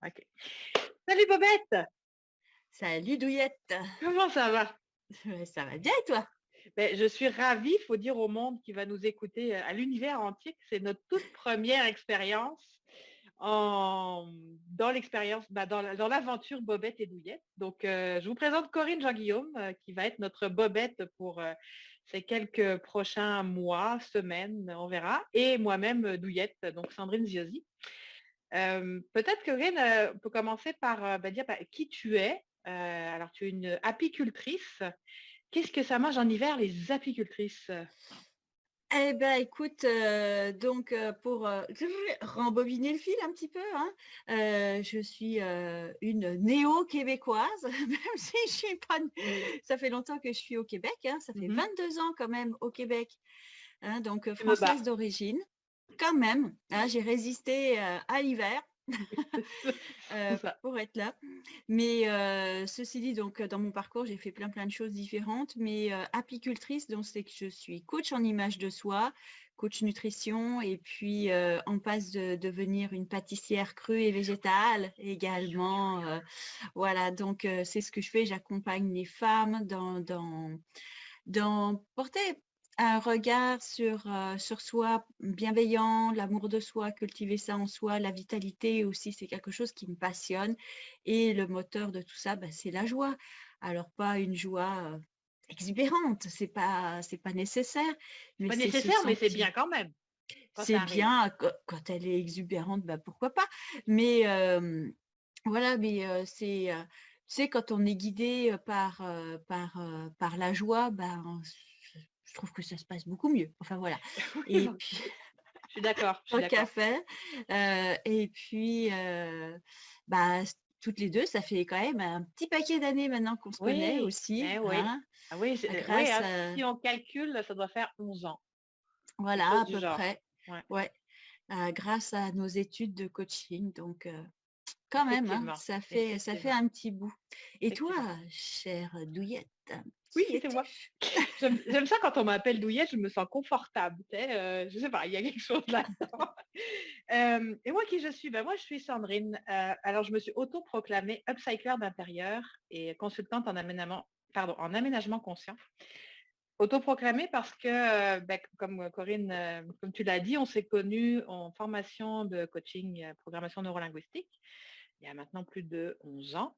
OK. Salut Bobette! Salut Douillette. Comment ça va? Ouais, ça va bien et toi? Ben, je suis ravie, il faut dire au monde qui va nous écouter, à l'univers entier, que c'est notre toute première expérience en dans l'expérience, dans l'aventure Bobette et Douillette. Donc, je vous présente Corinne Jean-Guillaume, qui va être notre Bobette pour, ces quelques prochains mois, semaines, on verra, et moi-même, Douillette, donc Sandrine Ziozzi. Peut-être Corinne, on peut commencer par, dire, qui tu es. Alors tu es une apicultrice. Qu'est-ce que ça mange en hiver, les apicultrices? Eh ben écoute, pour, rembobiner le fil un petit peu, hein, je suis, une néo-québécoise, même si je suis pas ça fait longtemps que je suis au Québec, hein, ça fait Mmh. 22 ans quand même au Québec, hein, donc Je me française bats. d'origine. Quand même, hein, j'ai résisté, à l'hiver. C'est ça. Pour être là. Mais ceci dit, donc dans mon parcours, j'ai fait plein de choses différentes, mais apicultrice, donc c'est que je suis coach en image de soi, coach nutrition et puis en passe de devenir une pâtissière crue et végétale également, voilà, donc c'est ce que je fais. J'accompagne les femmes dans porter un regard sur soi bienveillant, l'amour de soi, cultiver ça en soi, la vitalité aussi, c'est quelque chose qui me passionne et le moteur de tout ça, bah, c'est la joie. Alors pas une joie, exubérante, c'est pas nécessaire, C'est mais pas c'est se nécessaire, mais c'est sentir bien quand même, quand c'est ça arrive. bien quand elle est exubérante, bah, pourquoi pas? Mais voilà, mais tu sais, quand on est guidé, par la joie, ben, je trouve que ça se passe beaucoup mieux. Enfin voilà Oui, et bon, puis je suis d'accord, je suis tant qu'à d'accord. faire, et puis, bah, toutes les 2, ça fait quand même un petit paquet d'années maintenant qu'on se connaît Oui, aussi, eh oui. hein, Ah oui, oui, grâce hein, à si on calcule, ça doit faire 11 ans, quelque voilà, chose à du peu genre. près, Ouais, ouais, grâce à nos études de coaching donc quand même, hein, effectivement, ça fait effectivement, un petit bout. Et toi, effectivement. chère Douillette, Oui, qui c'est moi. es-tu? J'aime ça quand on m'appelle Douillet, je me sens confortable, tu sais, je sais pas, il y a quelque chose là-dedans. Et moi qui je suis? Ben moi je suis Sandrine, alors je me suis autoproclamée upcycler d'intérieur et consultante en aménagement conscient. Autoproclamée parce que, comme Corinne, comme tu l'as dit, on s'est connus en formation de coaching, programmation neurolinguistique, il y a maintenant plus de 11 ans.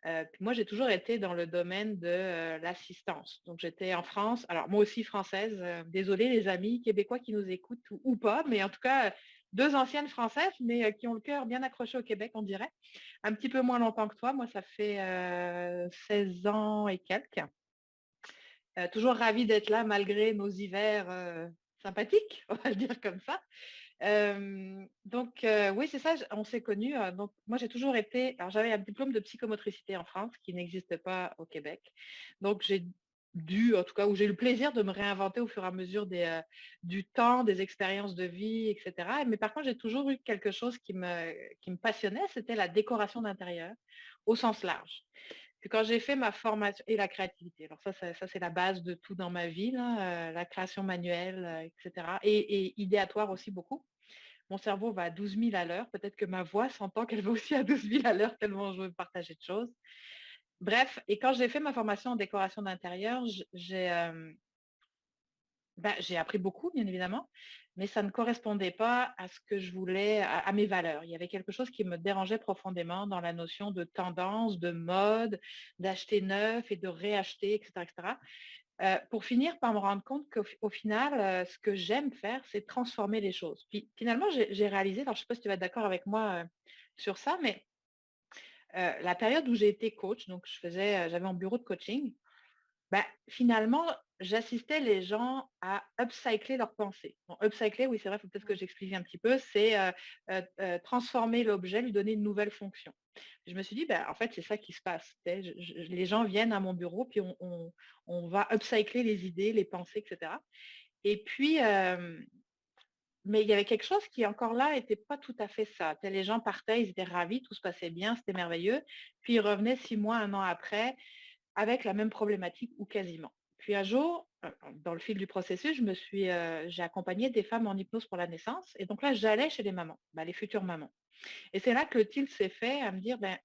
Puis moi, j'ai toujours été dans le domaine de, l'assistance. Donc j'étais en France, alors moi aussi française, désolée les amis québécois qui nous écoutent ou pas, mais en tout cas, 2 anciennes françaises, mais qui ont le cœur bien accroché au Québec, on dirait. Un petit peu moins longtemps que toi, moi ça fait, 16 ans et quelques. Toujours ravie d'être là malgré nos hivers, sympathiques, on va le dire comme ça. Oui, c'est ça, on s'est connus. Donc, moi, j'ai toujours été. Alors, j'avais un diplôme de psychomotricité en France qui n'existe pas au Québec. Donc, j'ai dû, en tout cas, où j'ai eu le plaisir de me réinventer au fur et à mesure du temps, des expériences de vie, etc. Mais par contre, j'ai toujours eu quelque chose qui me passionnait, c'était la décoration d'intérieur au sens large. Puis quand j'ai fait ma formation et la créativité, alors ça c'est la base de tout dans ma vie, là, la création manuelle, etc. Et idéatoire aussi beaucoup. Mon cerveau va à 12 000 à l'heure. Peut-être que ma voix s'entend qu'elle va aussi à 12 000 à l'heure tellement je veux partager de choses. Bref, et quand j'ai fait ma formation en décoration d'intérieur, j'ai appris beaucoup, bien évidemment, mais ça ne correspondait pas à ce que je voulais, à mes valeurs. Il y avait quelque chose qui me dérangeait profondément dans la notion de tendance, de mode, d'acheter neuf et de réacheter, etc., etc. Pour finir par me rendre compte qu'au final, ce que j'aime faire, c'est transformer les choses. Puis finalement, j'ai réalisé, alors je ne sais pas si tu vas être d'accord avec moi sur ça, mais la période où j'ai été coach, donc j'avais un bureau de coaching, finalement, j'assistais les gens à upcycler leurs pensées. Bon, upcycler, oui, c'est vrai, il faut peut-être que Mmh. j'explique un petit peu, c'est transformer l'objet, lui donner une nouvelle fonction. Je me suis dit, en fait, c'est ça qui se passe. Les gens viennent à mon bureau, puis on va upcycler les idées, les pensées, etc. Et puis, mais il y avait quelque chose qui, encore là, n'était pas tout à fait ça. Les gens partaient, ils étaient ravis, tout se passait bien, c'était merveilleux. Puis ils revenaient 6 mois, un an après, avec la même problématique ou quasiment. Puis un jour, dans le fil du processus, j'ai accompagné des femmes en hypnose pour la naissance. Et donc là, j'allais chez les mamans, bah, les futures mamans. Et c'est là que le tilt s'est fait à me dire, ben,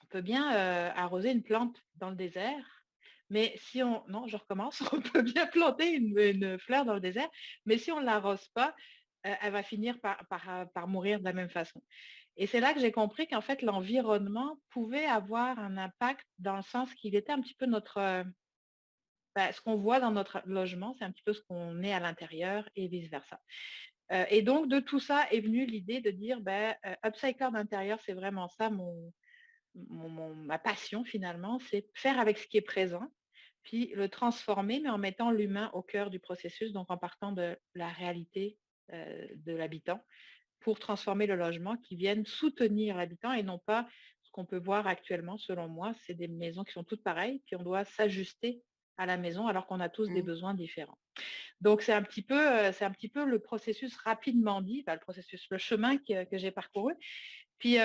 on peut bien arroser une plante dans le désert, mais si on... Non, je recommence. On peut bien planter une fleur dans le désert, mais si on ne l'arrose pas, elle va finir par mourir de la même façon. Et c'est là que j'ai compris qu'en fait, l'environnement pouvait avoir un impact dans le sens qu'il était un petit peu ce qu'on voit dans notre logement, c'est un petit peu ce qu'on est à l'intérieur et vice-versa. Et donc, de tout ça est venue l'idée de dire, ben, upcycler d'intérieur, c'est vraiment ça ma passion finalement, c'est faire avec ce qui est présent, puis le transformer, mais en mettant l'humain au cœur du processus, donc en partant de la réalité de l'habitant pour transformer le logement qui vienne soutenir l'habitant et non pas ce qu'on peut voir actuellement, selon moi, c'est des maisons qui sont toutes pareilles, puis on doit s'ajuster à la maison alors qu'on a tous des Mmh. besoins différents. Donc c'est un petit peu le processus rapidement dit, le processus, le chemin que j'ai parcouru. Puis,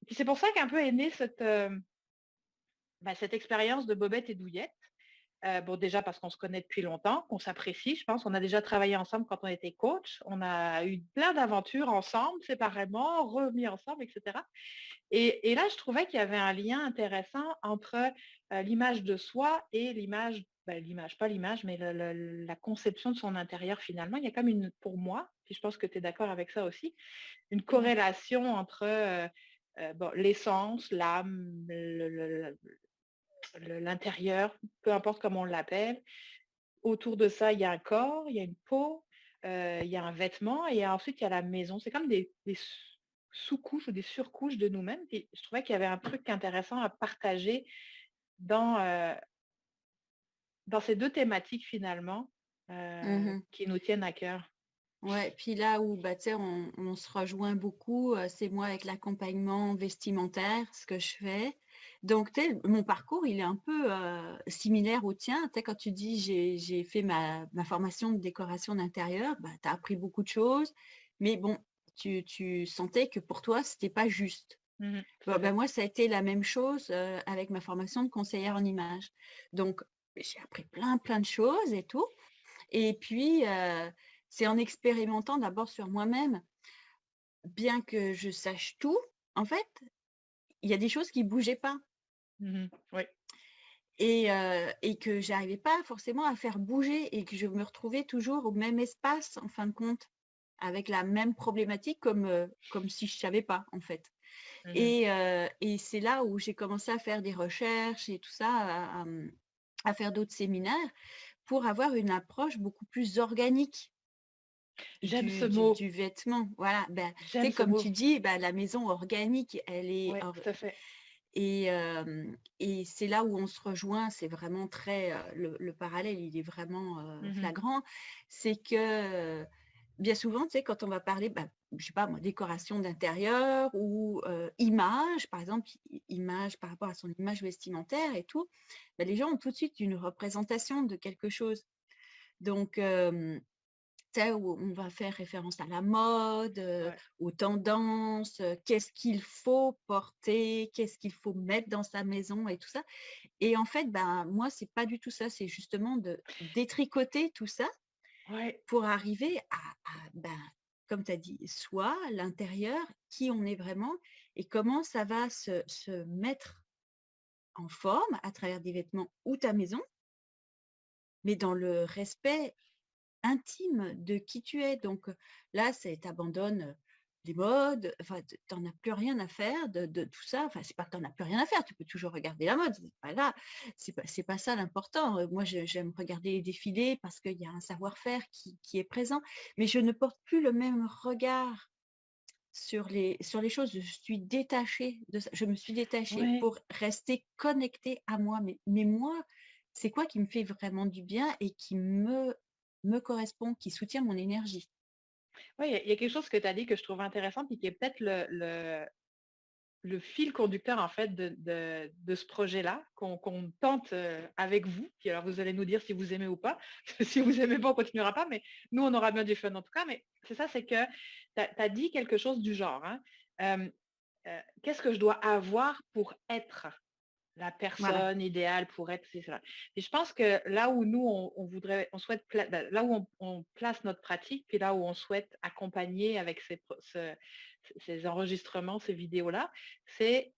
puis c'est pour ça qu'un peu est née cette expérience de Bobette et Douillette. Bon, déjà parce qu'on se connaît depuis longtemps, qu'on s'apprécie, je pense. On a déjà travaillé ensemble quand on était coach. On a eu plein d'aventures ensemble, séparément, remis ensemble, etc. Et là, je trouvais qu'il y avait un lien intéressant entre l'image de soi et l'image, pas l'image, mais la conception de son intérieur finalement. Il y a comme pour moi, puis je pense que tu es d'accord avec ça aussi, une Ouais. corrélation entre l'essence, l'âme, l'intérieur, peu importe comment on l'appelle. Autour de ça, il y a un corps, il y a une peau, il y a un vêtement et ensuite il y a la maison. C'est comme des sous-couches ou des surcouches de nous-mêmes. Et je trouvais qu'il y avait un truc intéressant à partager dans, euh, dans ces deux thématiques finalement Mmh. qui nous tiennent à cœur. Ouais, puis là où, bah, tu sais, on se rejoint beaucoup, c'est moi avec l'accompagnement vestimentaire, ce que je fais. Donc, tu sais, mon parcours, il est un peu, similaire au tien. Tu sais, quand tu dis: «J'ai fait ma formation de décoration d'intérieur», bah, tu as appris beaucoup de choses, mais bon, tu sentais que pour toi, c'était pas juste. Mhm, tout Bah à bah, fait. moi, ça a été la même chose, avec ma formation de conseillère en images. Donc, j'ai appris plein de choses et tout. Et puis, c'est en expérimentant d'abord sur moi-même, bien que je sache tout, en fait, il y a des choses qui bougeaient pas Mhm, oui. et que j'arrivais pas forcément à faire bouger et que je me retrouvais toujours au même espace, en fin de compte, avec la même problématique comme si je savais pas, en fait. Mhm. Et c'est là où j'ai commencé à faire des recherches et tout ça, à faire d'autres séminaires pour avoir une approche beaucoup plus organique. J'aime ce Du mot. vêtement, voilà, ben, tu J'aime sais, ce comme mot. tu dis, bah, la maison organique, elle est Oui, or tout à fait. et c'est là où on se rejoint, c'est vraiment très, le parallèle, il est vraiment, Mhm, flagrant. C'est que, bien souvent, tu sais, quand on va parler, bah, je sais pas moi, décoration d'intérieur ou, image, par exemple, image par rapport à son image vestimentaire et tout, bah, les gens ont tout de suite une représentation de quelque chose. Donc, tu sais, où on va faire référence à la mode, ouais. aux tendances, qu'est-ce qu'il faut porter, qu'est-ce qu'il faut mettre dans sa maison et tout ça. Et en fait, ben, moi, c'est pas du tout ça, c'est justement de détricoter tout ça Ouais. pour arriver ben, comme tu as dit, soi, l'intérieur, qui on est vraiment et comment ça va se mettre en forme à travers des vêtements ou ta maison, mais dans le respect intime de qui tu es. Donc, là, c'est tu abandonnes, les modes, enfin, tu en as plus rien à faire de tout ça. Enfin, c'est pas que tu en as plus rien à faire, tu peux toujours regarder la mode, c'est pas là, c'est pas ça l'important. Moi, j'aime regarder les défilés parce qu'il y a un savoir-faire qui est présent, mais je ne porte plus le même regard sur les choses. Je suis détachée de ça. Je me suis détachée Ouais. pour rester connectée à moi. Mais moi, c'est quoi qui me fait vraiment du bien et qui me correspond, qui soutient mon énergie? Ouais, il y a quelque chose que tu as dit que je trouve intéressant, puis qui est peut-être le fil conducteur en fait de ce projet-là qu'on tente avec vous. Puis alors vous allez nous dire si vous aimez ou pas. Si vous aimez pas, on continuera pas, mais nous on aura bien du fun en tout cas. Mais c'est ça, c'est que tu as dit quelque chose du genre, hein, qu'est-ce que je dois avoir pour être? la Voilà. personne idéale pour être, c'est ça. Et je pense que là où nous, on voudrait, on souhaite, là où on place notre pratique, puis là où on souhaite accompagner avec ces enregistrements, ces vidéos-là, c'est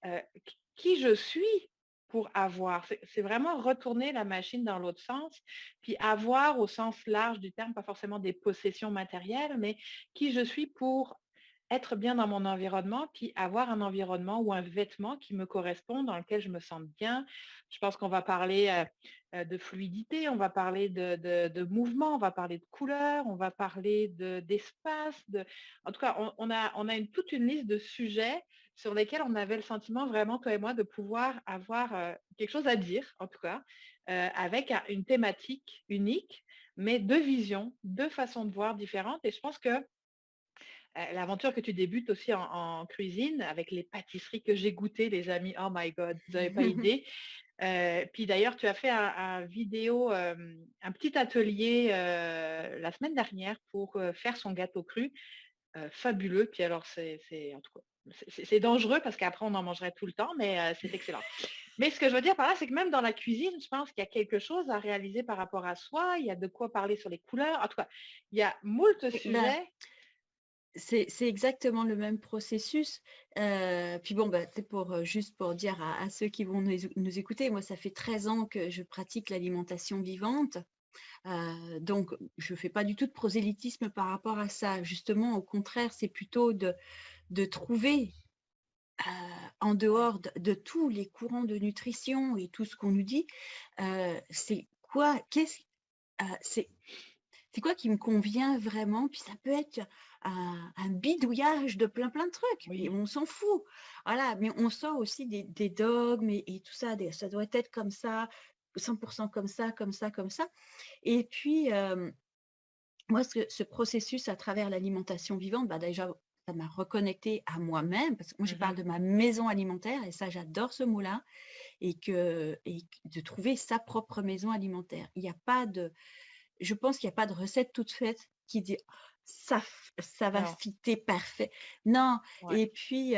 qui je suis pour avoir. C'est vraiment retourner la machine dans l'autre sens, puis avoir au sens large du terme, pas forcément des possessions matérielles, mais qui je suis pour être bien dans mon environnement, puis avoir un environnement ou un vêtement qui me correspond, dans lequel je me sente bien. Je pense qu'on va parler de fluidité, on va parler de mouvement, on va parler de couleur, on va parler d'espace. En tout cas, on a toute une liste de sujets sur lesquels on avait le sentiment vraiment, toi et moi, de pouvoir avoir quelque chose à dire, en tout cas, avec une thématique unique, mais deux visions, deux façons de voir différentes. Et je pense que l'aventure que tu débutes aussi en cuisine avec les pâtisseries que j'ai goûtées, les amis, oh my God, vous n'avez pas idée. Puis d'ailleurs, tu as fait un vidéo, un petit atelier la semaine dernière pour faire son gâteau cru, fabuleux. Puis alors, en tout cas, c'est dangereux parce qu'après, on en mangerait tout le temps, mais c'est excellent. Mais ce que je veux dire par là, c'est que même dans la cuisine, je pense qu'il y a quelque chose à réaliser par rapport à soi. Il y a de quoi parler sur les couleurs. En tout cas, il y a moult Et bah, sujets. c'est exactement le même processus. Puis bon, bah, c'est pour, juste pour dire à ceux qui vont nous écouter, moi, ça fait 13 ans que je pratique l'alimentation vivante. Donc je fais pas du tout de prosélytisme par rapport à ça. Justement, au contraire, c'est plutôt de trouver, heu, en Ouais. dehors de tous les courants de nutrition et tout ce qu'on nous dit, c'est quoi c'est quoi qui me convient vraiment? Puis ça peut être un bidouillage de plein de trucs et Oui. on s'en fout. Voilà, mais on sort aussi des dogmes et tout ça, des ça doit être comme ça, 100% comme ça, comme ça, comme ça. Et puis, moi ce processus à travers l'alimentation vivante, bah, déjà, ça m'a reconnectée à moi-même parce que moi je parle Mhm. de ma maison alimentaire et ça j'adore ce mot-là et de trouver sa propre maison alimentaire. Il y a pas de Je pense qu'il y a pas de recette toute faite qui dit: Ça va Non, fitter parfait». Non. ouais. Et puis,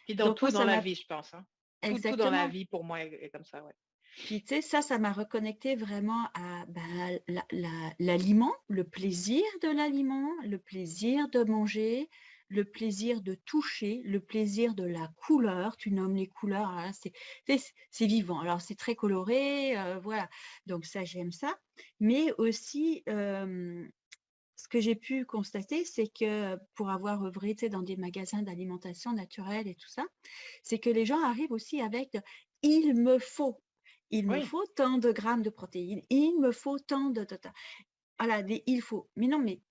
Puis dans donc moi tout dans ça la m'a vie, je pense, hein. Tout dans la exactement. vie pour moi est comme ça, ouais. Puis tu sais, ça m'a reconnecté vraiment à, bah, l'aliment, le plaisir de l'aliment, le plaisir de manger, le plaisir de toucher, le plaisir de la couleur. Tu nommes les couleurs, alors là, tu sais, c'est vivant. Alors c'est très coloré, voilà. Donc ça, j'aime ça. Mais aussi, ce que j'ai pu constater, c'est que pour avoir œuvré, tu sais, dans des magasins d'alimentation naturelle et tout ça, c'est que les gens arrivent aussi avec: «Il me faut, il me Oui. faut tant de grammes de protéines, il me faut tant de voilà, des «il faut». Mais non, mais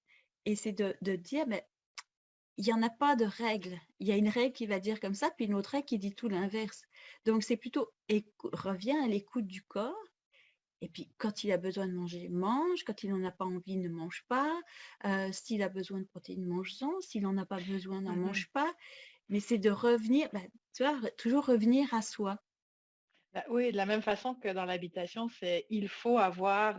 et c'est de dire: «Mais il y en a pas de règle». Il y a une règle qui va dire comme ça, puis une autre règle qui dit tout l'inverse. Donc c'est plutôt reviens à l'écoute du corps et puis quand il a besoin de manger, mange, quand il n'en a pas envie, ne mange pas, s'il a besoin de protéines, mange-en, s'il n'en a pas besoin, n'en Mmh. mange pas. Mais c'est de revenir, bah, tu vois, toujours revenir à soi. Bah, oui, de la même façon que dans l'habitation, c'est il faut avoir,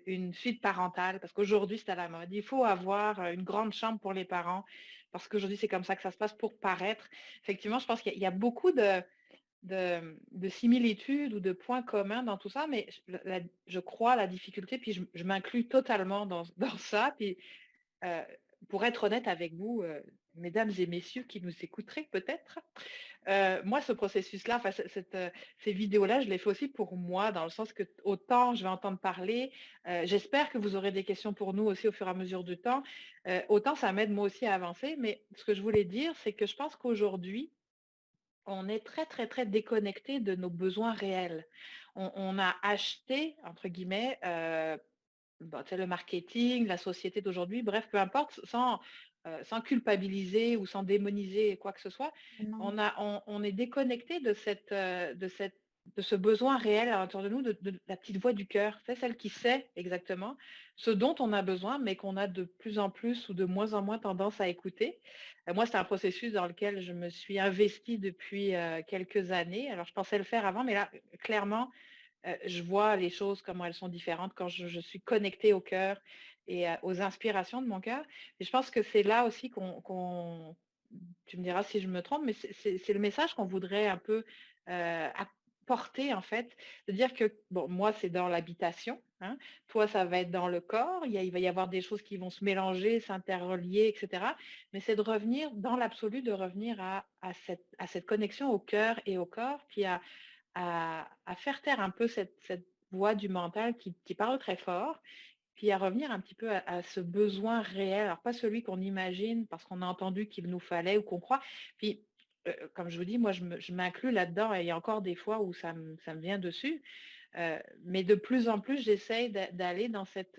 une suite parentale parce qu'aujourd'hui, c'est à la mode. Il faut avoir, une grande chambre pour les parents parce qu'aujourd'hui, c'est comme ça que ça se passe pour paraître. Effectivement, je pense qu'il y a beaucoup de similitudes ou de points communs dans tout ça, mais je crois la difficulté, puis je m'inclus totalement dans ça, puis Heu, pour être honnête avec vous, mesdames et messieurs qui nous écouteraient peut-être, moi ce processus-là, enfin ces vidéos-là, je les fais aussi pour moi, dans le sens que autant je vais entendre parler, j'espère que vous aurez des questions pour nous aussi au fur et à mesure du temps, autant ça m'aide moi aussi à avancer. Mais ce que je voulais dire, c'est que je pense qu'aujourd'hui, on est très, très, très déconnecté de nos besoins réels. On a «acheté» entre guillemets, bah, tu sais, le marketing, la société d'aujourd'hui, bref, peu importe, sans culpabiliser ou sans démoniser quoi que ce soit, Non. on est déconnecté de ce besoin réel à l'intérieur de nous, de la petite voix du cœur, c'est celle qui sait exactement ce dont on a besoin, mais qu'on a de plus en plus ou de moins en moins tendance à écouter. Moi, c'est un processus dans lequel je me suis investie depuis quelques années. Alors, je pensais le faire avant, mais là, clairement, je vois les choses, comment elles sont différentes quand je suis connectée au cœur et aux inspirations de mon cœur. Et je pense que c'est là aussi tu me diras si je me trompe, mais c'est le message qu'on voudrait un peu, porter, en fait, de dire que, bon, moi, c'est dans l'habitation, hein, toi, ça va être dans le corps, il va y avoir des choses qui vont se mélanger, s'interrelier, etc. Mais c'est de revenir, dans l'absolu, de revenir à cette connexion au cœur et au corps, puis à faire taire un peu cette voix du mental qui parle très fort, puis à revenir un petit peu à ce besoin réel, alors pas celui qu'on imagine parce qu'on a entendu qu'il nous fallait ou qu'on croit. Puis, comme je vous dis, moi, je m'inclus là-dedans et il y a encore des fois où ça me vient dessus. Mais de plus en plus, j'essaye d'aller dans cette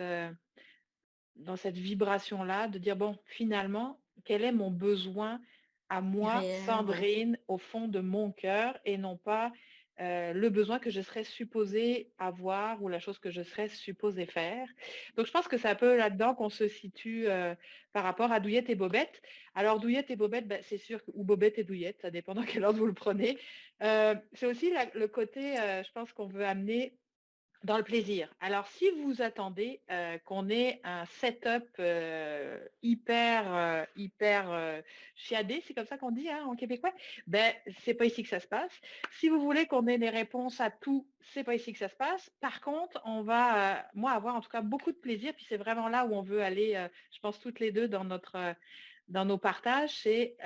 vibration-là, de dire, bon, finalement, quel est mon besoin à moi, Réel, ouais. Sandrine, au fond de mon cœur, et non pas le besoin que je serais supposée avoir ou la chose que je serais supposée faire. Donc, je pense que c'est un peu là-dedans qu'on se situe par rapport à Douillette et Bobette. Alors, Douillette et Bobette, ben, c'est sûr, ou Bobette et Douillette, ça dépend dans quel ordre vous le prenez. C'est aussi le côté, je pense, qu'on veut amener dans le plaisir. Alors, si vous attendez qu'on ait un setup hyper chiadé, c'est comme ça qu'on dit, hein, en québécois, ben c'est pas ici que ça se passe. Si vous voulez qu'on ait des réponses à tout, c'est pas ici que ça se passe. Par contre, on va, moi, avoir en tout cas beaucoup de plaisir. Puis c'est vraiment là où on veut aller, je pense toutes les deux dans nos partages, c'est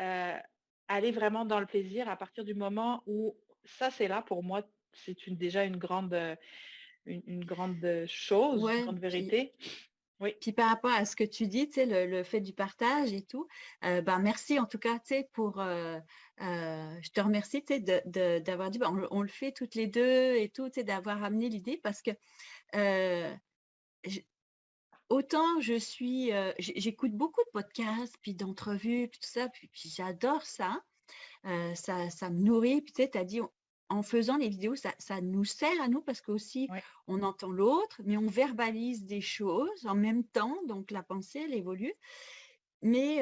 aller vraiment dans le plaisir à partir du moment où ça, c'est là pour moi, c'est déjà une grande chose, une Ouais, grande puis vérité. Oui, Puis par rapport à ce que tu dis, tu sais, le fait du partage et tout, ben merci en tout cas, tu sais, je te remercie, tu sais, d'avoir dit, ben, on le fait toutes les deux et tout, tu sais, d'avoir amené l'idée parce que euh, j- autant j'écoute beaucoup de podcasts, puis d'entrevues, puis tout ça, puis j'adore ça. Ça me nourrit. Puis tu sais, tu as dit, en faisant les vidéos, ça nous sert à nous parce qu'aussi, oui, on entend l'autre, mais on verbalise des choses en même temps. Donc, la pensée, elle évolue. Mais,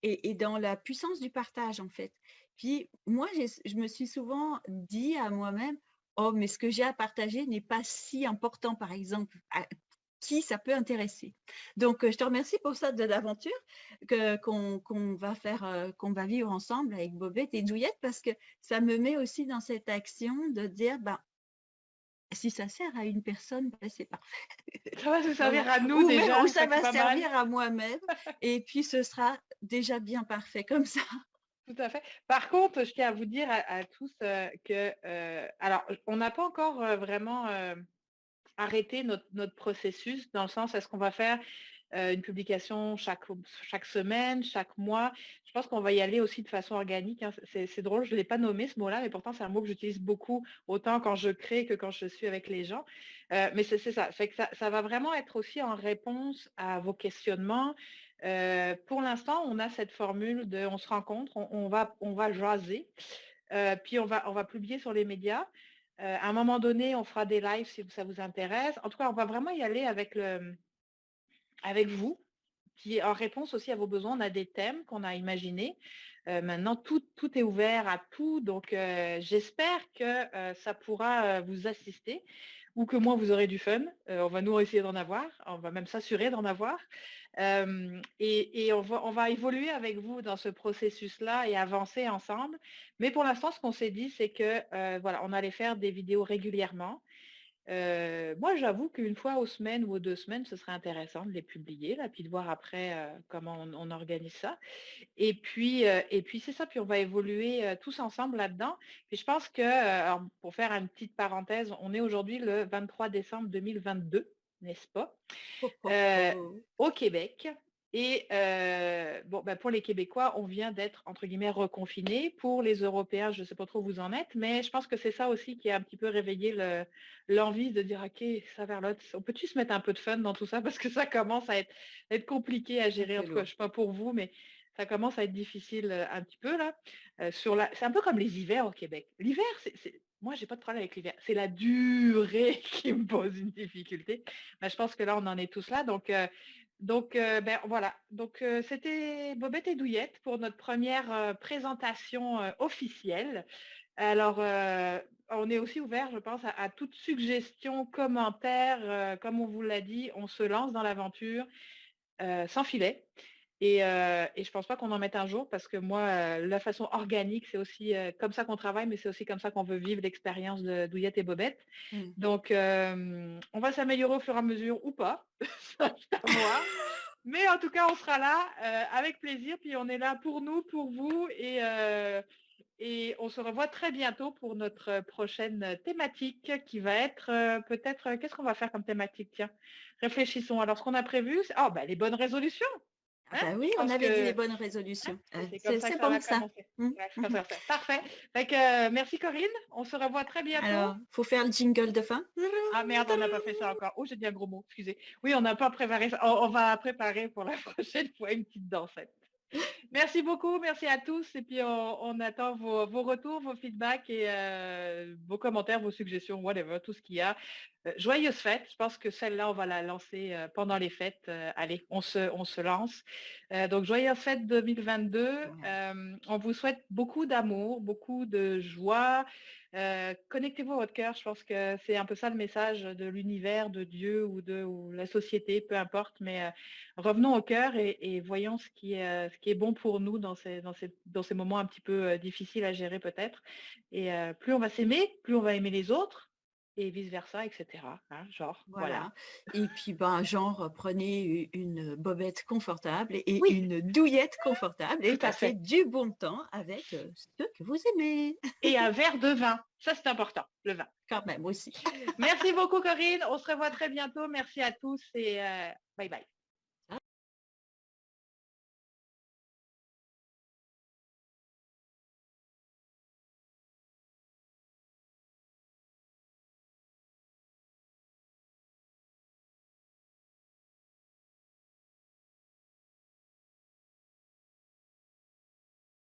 et dans la puissance du partage, en fait. Puis, moi, je me suis souvent dit à moi-même, oh, mais ce que j'ai à partager n'est pas si important, par exemple, à qui ça peut intéresser. Donc, je te remercie pour ça de l'aventure qu'on va faire, qu'on va vivre ensemble avec Bobette et Douillette, parce que ça me met aussi dans cette action de dire, ben, si ça sert à une personne, ben, c'est parfait. ça va nous Voilà. servir à nous Ou même où déjà, ça fait que c'est va pas mal. servir à moi-même, et puis ce sera déjà bien parfait comme ça. Tout à fait. Par contre, je tiens à vous dire à tous que, alors, on n'a pas encore vraiment arrêté notre processus, dans le sens, est-ce qu'on va faire une publication chaque semaine, chaque mois? Je pense qu'on va y aller aussi de façon organique, hein. C'est drôle, je ne l'ai pas nommé ce mot-là, mais pourtant c'est un mot que j'utilise beaucoup, autant quand je crée que quand je suis avec les gens. Mais c'est ça, fait que ça va vraiment être aussi en réponse à vos questionnements. Pour l'instant, on a cette formule de on se rencontre, on va jaser, puis on va publier sur les médias. À un moment donné, on fera des lives si ça vous intéresse. En tout cas, on va vraiment y aller avec vous. Puis en réponse aussi à vos besoins, on a des thèmes qu'on a imaginés. Maintenant, tout est ouvert à tout. Donc, j'espère que ça pourra vous assister ou que moi, vous aurez du fun. On va nous essayer d'en avoir. On va même s'assurer d'en avoir. Et on va évoluer avec vous dans ce processus-là et avancer ensemble. Mais pour l'instant, ce qu'on s'est dit, c'est que voilà, on allait faire des vidéos régulièrement. Moi, j'avoue qu'une fois aux semaines ou aux 2 semaines, ce serait intéressant de les publier, là, puis de voir après comment on organise ça. Et puis c'est ça, puis on va évoluer tous ensemble là-dedans. Puis je pense que, alors, pour faire une petite parenthèse, on est aujourd'hui le 23 décembre 2022, n'est-ce pas? Oh, oh, euh, oh. Au Québec. Et bon, ben, pour les Québécois, on vient d'être, entre guillemets, reconfinés. Pour les Européens, je ne sais pas trop où vous en êtes, mais je pense que c'est ça aussi qui a un petit peu réveillé l'envie de dire, OK, ça Verlotte, on peut-tu se mettre un peu de fun dans tout ça? Parce que ça commence à être compliqué à Un gérer. En peu tout cas, je lourd. ne sais pas pour vous, mais ça commence à être difficile un petit peu là. C'est un peu comme les hivers au Québec. L'hiver, moi, j'ai pas de problème avec l'hiver. C'est la durée qui me pose une difficulté. Mais je pense que là, on en est tous là. Donc, ben, voilà. Donc, c'était Bobette et Douillette pour notre première présentation officielle. Alors, on est aussi ouvert, je pense, à toute suggestion, commentaire. Comme on vous l'a dit, on se lance dans l'aventure sans filet. Et je pense pas qu'on en mette un jour parce que moi, la façon organique, c'est aussi comme ça qu'on travaille, mais c'est aussi comme ça qu'on veut vivre l'expérience de Douillette et Bobette. Mmh. Donc, on va s'améliorer au fur et à mesure ou pas, ça c'est à voir. Mais en tout cas, on sera là avec plaisir. Puis on est là pour nous, pour vous. Et on se revoit très bientôt pour notre prochaine thématique qui va être peut-être, qu'est-ce qu'on va faire comme thématique? Tiens, réfléchissons. Alors, ce qu'on a prévu, c'est les bonnes résolutions. Ah Hein? bah oui, Je on pense avait dit les que bonnes résolutions. c'est comme ça que C'est ça bon va ça. commencer. Mmh. Ouais, c'est comme ça. Parfait. Fait que, merci Corinne. On se revoit très bientôt. Alors, faut faire le jingle de fin. Ah merde, on n'a pas fait ça encore. Oh, j'ai dit un gros mot, excusez. Oui, on n'a pas préparé ça. On va préparer pour la prochaine fois une petite dansette. Merci beaucoup, merci à tous. Et puis, on attend vos retours, vos feedbacks et vos commentaires, vos suggestions, whatever, tout ce qu'il y a. Joyeuses fêtes. Je pense que celle-là, on va la lancer pendant les fêtes. Allez, on se lance. Donc, joyeuses fêtes 2022. Ouais. On vous souhaite beaucoup d'amour, beaucoup de joie. Connectez-vous à votre cœur. Je pense que c'est un peu ça le message de l'univers, de Dieu ou la société, peu importe. Mais revenons au cœur et voyons ce qui est bon pour nous dans ces moments un petit peu difficiles à gérer peut-être. Et plus on va s'aimer, plus on va aimer les autres et vice-versa, etc. Hein, genre, voilà. Voilà. Et puis, ben, genre, prenez une bobette confortable et Oui, une douillette confortable et tout à passez fait. du bon temps avec ceux que vous aimez. Et un verre de vin. Ça, c'est important, le vin. Quand même aussi. Merci beaucoup, Corinne. On se revoit très bientôt. Merci à tous et bye bye.